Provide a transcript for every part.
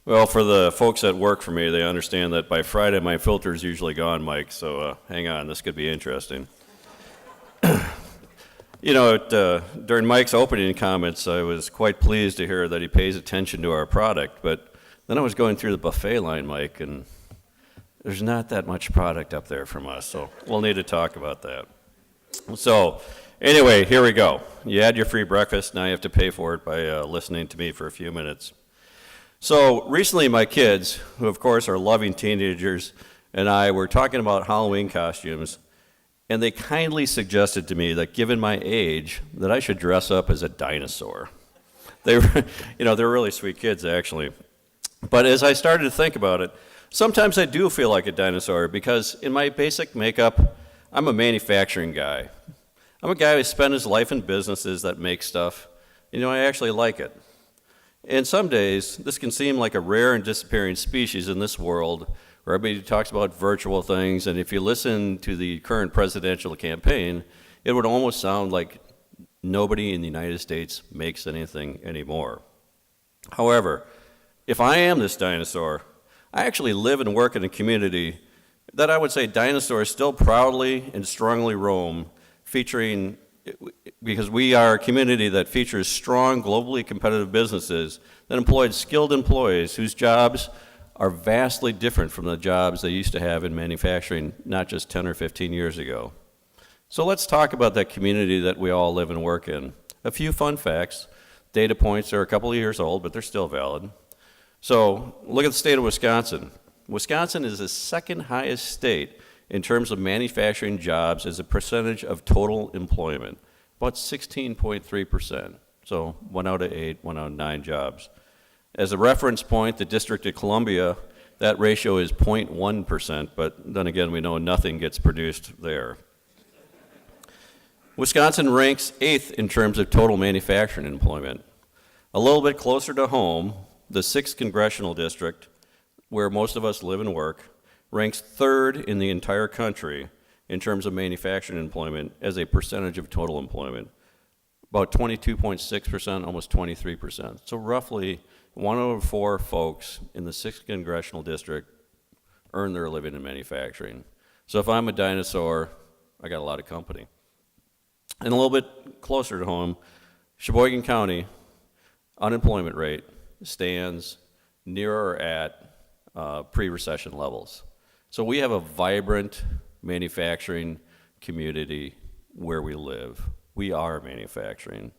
Well, for the folks that work for me, they understand that by Friday my filter's usually gone, Mike, so hang on, this could be interesting. You know, during Mike's opening comments, I was quite pleased to hear that he pays attention to our product, but then I was going through the buffet line, Mike, and there's not that much product up there from us, so we'll need to talk about that. So, anyway, here we go. You had your free breakfast, now you have to pay for it by listening to me for a few minutes. So, recently my kids, who of course are loving teenagers, and I were talking about Halloween costumes, and they kindly suggested to me that given my age, that I should dress up as a dinosaur. They were, they're really sweet kids, actually. But as I started to think about it, sometimes I do feel like a dinosaur because in my basic makeup, I'm a manufacturing guy. I'm a guy who spent his life in businesses that make stuff. I actually like it. And some days, this can seem like a rare and disappearing species in this world where everybody talks about virtual things, and if you listen to the current presidential campaign, it would almost sound like nobody in the United States makes anything anymore. However, if I am this dinosaur, I actually live and work in a community that I would say dinosaurs still proudly and strongly roam, because we are a community that features strong, globally competitive businesses that employ skilled employees whose jobs are vastly different from the jobs they used to have in manufacturing not just 10 or 15 years ago. So let's talk about that community that we all live and work in. A few fun facts. Data points are a couple of years old, but they're still valid. So look at the state of Wisconsin. Wisconsin is the second highest state in terms of manufacturing jobs as a percentage of total employment, about 16.3%. So 1 out of 8, 1 out of 9 jobs. As a reference point, the District of Columbia, that ratio is 0.1%, but then again, we know nothing gets produced there. Wisconsin ranks 8th in terms of total manufacturing employment. A little bit closer to home, the 6th Congressional District, where most of us live and work, ranks 3rd in the entire country in terms of manufacturing employment as a percentage of total employment. About 22.6%, almost 23%. So roughly 1 out of 4 folks in the 6th Congressional District earn their living in manufacturing. So if I'm a dinosaur, I got a lot of company. And a little bit closer to home, Sheboygan County unemployment rate stands near or at pre-recession levels. So we have a vibrant manufacturing community where we live. We are manufacturing.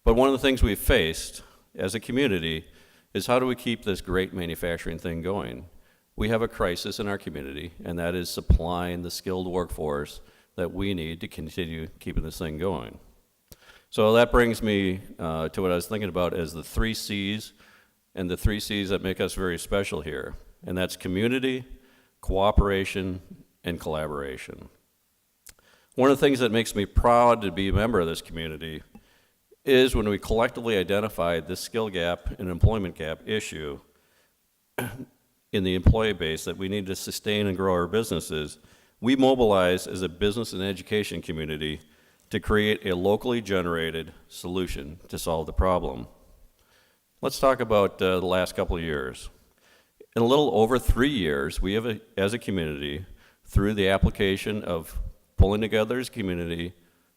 But one of the things we've faced as a community is how do we keep this great manufacturing thing going? We have a crisis in our community, and that is supplying the skilled workforce that we need to continue keeping this thing going. So that brings me to what I was thinking about as the 3 C's, and the 3 C's that make us very special here, and that's community, cooperation, and collaboration. One of the things that makes me proud to be a member of this community is when we collectively identified this skill gap and employment gap issue in the employee base that we need to sustain and grow our businesses, we mobilized as a business and education community to create a locally generated solution to solve the problem. Let's talk about the last couple of years. In a little over 3 years, we have, as a community, through the application of pulling together as a community,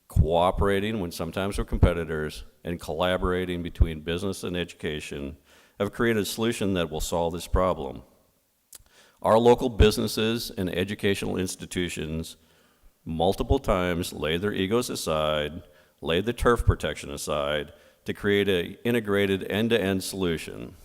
cooperating when sometimes we're competitors, and collaborating between business and education, have created a solution that will solve this problem. Our local businesses and educational institutions multiple times laid their egos aside, laid the turf protection aside to create an integrated end-to-end solution.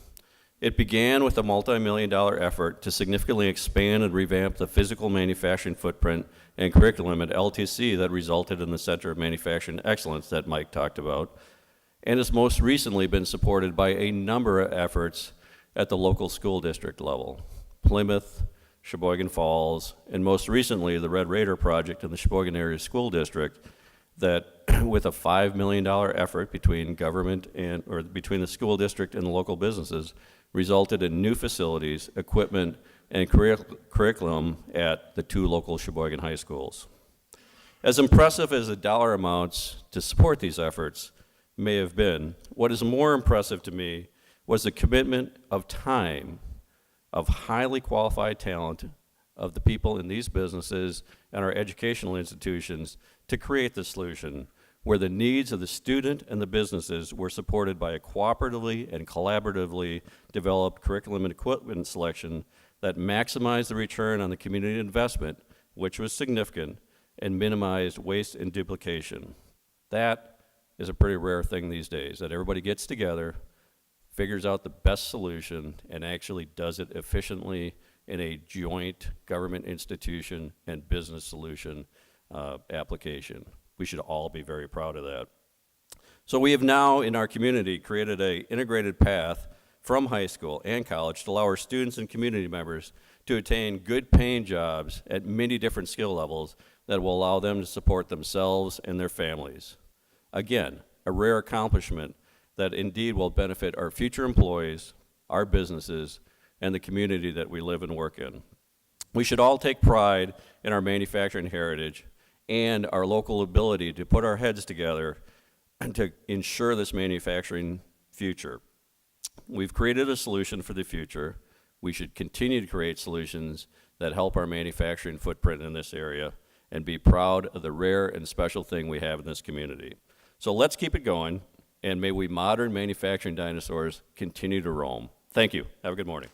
It began with a multi-million-dollar effort to significantly expand and revamp the physical manufacturing footprint and curriculum at LTC that resulted in the Center of Manufacturing Excellence that Mike talked about, and has most recently been supported by a number of efforts at the local school district level. Plymouth, Sheboygan Falls, and most recently the Red Raider project in the Sheboygan Area School District that with a $5 million effort between government or between the school district and the local businesses resulted in new facilities, equipment, and curriculum at the 2 local Sheboygan high schools. As impressive as the dollar amounts to support these efforts may have been, what is more impressive to me was the commitment of time of highly qualified talent of the people in these businesses and our educational institutions to create the solution where the needs of the student and the businesses were supported by a cooperatively and collaboratively developed curriculum and equipment selection that maximized the return on the community investment, which was significant, and minimized waste and duplication. That is a pretty rare thing these days, that everybody gets together, figures out the best solution, and actually does it efficiently in a joint government institution and business solution application. We should all be very proud of that. So we have now in our community created an integrated path from high school and college to allow our students and community members to attain good paying jobs at many different skill levels that will allow them to support themselves and their families. Again, a rare accomplishment that indeed will benefit our future employees, our businesses, and the community that we live and work in. We should all take pride in our manufacturing heritage and our local ability to put our heads together and to ensure this manufacturing future. We've created a solution for the future. We should continue to create solutions that help our manufacturing footprint in this area and be proud of the rare and special thing we have in this community. So let's keep it going, and may we modern manufacturing dinosaurs continue to roam. Thank you. Have a good morning.